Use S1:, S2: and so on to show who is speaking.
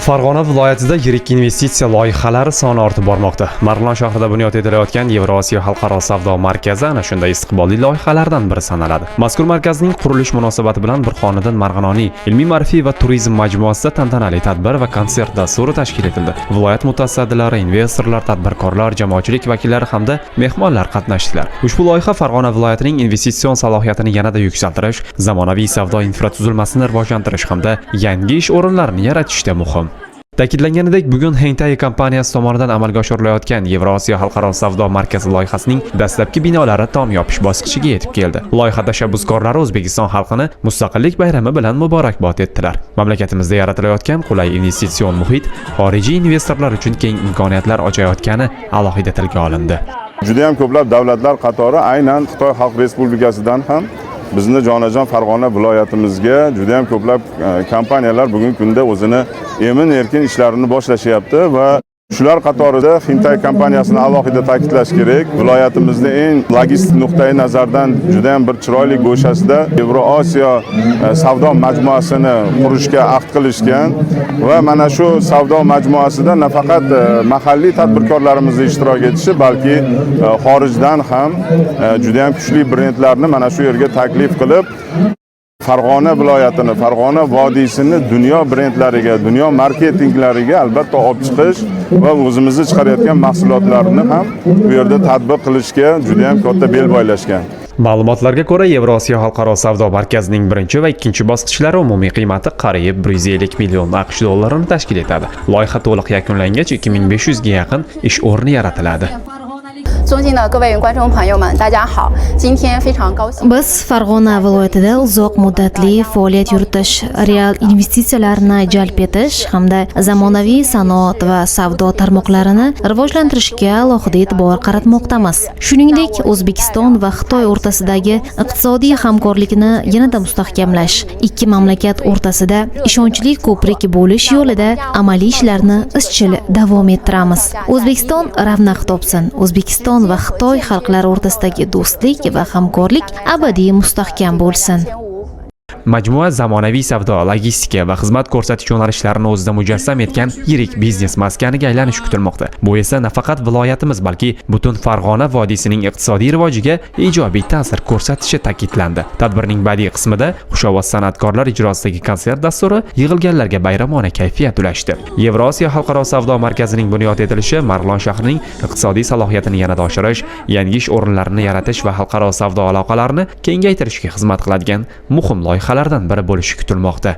S1: Farg'ona viloyatida yirik investitsiya loyihalari soni ortib bormoqda. Marg'ilon shahrida bunyod etilayotgan Yevrosiyo xalqaro savdo markazi ana shunday istiqbolli loyihalardan biri sanaladi. Mazkur markazning qurilish munosabati bilan bir xonadon Marg'iloniy ilmiy-ma'rifiy va turizm majmuasida tantanali tadbir va konsert dasturi tashkil etildi. Viloyat mutasaddilari, investorlar, tadbirkorlar, jamoatchilik vakillari hamda mehmonlar qatnashdilar. Ushbu loyiha Farg'ona viloyatining investitsion salohiyatini yanada yuksaltirish, zamonaviy savdo infratuzilmasini rivojlantirish hamda yangi ish o'rinlarini yaratishda muhim. Ta'kidlanganidek, bugun Hengtai kompaniyasi tomonidan amalga oshirilayotgan Yevrosiyo xalqaro savdo markazi loyihasining dastlabki binolari tom yopish bosqichiga yetib keldi. Loyiha tashabbuskorlari O'zbekiston xalqini Mustaqillik bayrami bilan muborakbod etdilar. Mamlakatimizda yaratilayotgan qulay investitsion muhit xorijiy investorlar uchun keng imkoniyatlar ochayotgani alohida tilga olindi.
S2: Juda ham ko'plab davlatlar qatori aynan Xitoy Xalq Respublikasidan ham bizni jonajon Farg'ona viloyatimizga juda ham ko'plab kompaniyalar bugungi kunda o'zini emin-erkin ishlarini boshlashyapti va shular qatorida Hengtai kompaniyasini alohida ta'kidlash kerak. Viloyatimizda eng logistik nuqtai nazardan juda ham bir chiroyli go'shasida Yevrosiyo savdo majmuasini qurishga ahd qilishgan va mana shu savdo majmuasida nafaqat mahalliy tadbirkorlarimiz ishtirok etishi, balki xorijdan ham juda ham kuchli brendlarni mana shu yerga taklif qilib Farg'ona viloyatini, Farg'ona vodiysini dunyo brendlariga, dunyo marketinglariga albatta olib chiqish va o'zimizni chiqarayotgan mahsulotlarni ham bu yerda tadbiq qilishga juda ham katta bel boylashgan.
S1: Ma'lumotlarga ko'ra, Yevrosiyo xalqaro savdo markazining birinchi va ikkinchi bosqichlari umumiy qiymati qariyb 150 million AQSh dollarini tashkil etadi. Loyiha to'liq yakunlangach 2500 ga yaqin ish o'rni yaratiladi.
S3: Biz Farg'ona viloyatida uzoq muddatli faoliyat yuritish, real investitsiyalarni jalb etish hamda zamonaviy sanoat va savdo tarmoqlarini rivojlantirishga alohida e'tibor qaratmoqdamiz. Shuningdek, O'zbekiston va Xitoy o'rtasidagi iqtisodiy hamkorlikni yanada mustahkamlash, ikki mamlakat o'rtasida ishonchli ko'prik bo'lish yo'lida amaliy ishlarni izchil davom ettiramiz. O'zbekiston ravnaq topsin. O'zbekiston va Xitoy xalqlari o'rtasidagi do'stlik va hamkorlik abadiy mustahkam bo'lsin.
S1: Majmua zamonaviy savdo, logistika va xizmat ko'rsatish yo'nalishlarini o'zida mujassam etgan yirik biznes maskaniga aylanishi kutilmoqda. Bu esa nafaqat viloyatimiz, balki butun Farg'ona vodiysining iqtisodiy rivojiga ijobiy ta'sir ko'rsatishi ta'kidlandi. Tadbirning badiiy qismida xushovoz san'atkorlar ijrosidagi konsert dasturi yig'ilganlarga bayramona kayfiyat ulashdi. Yevrosiyo xalqaro savdo markazining bunyod etilishi Marg'ilon shahrining iqtisodiy salohiyatini yanada oshirish, yangi ish o'rinlarini yaratish va xalqaro savdo aloqalarini kengaytirishga xizmat qiladigan muhim loyihalardan biri bo'lishi kutilmoqda.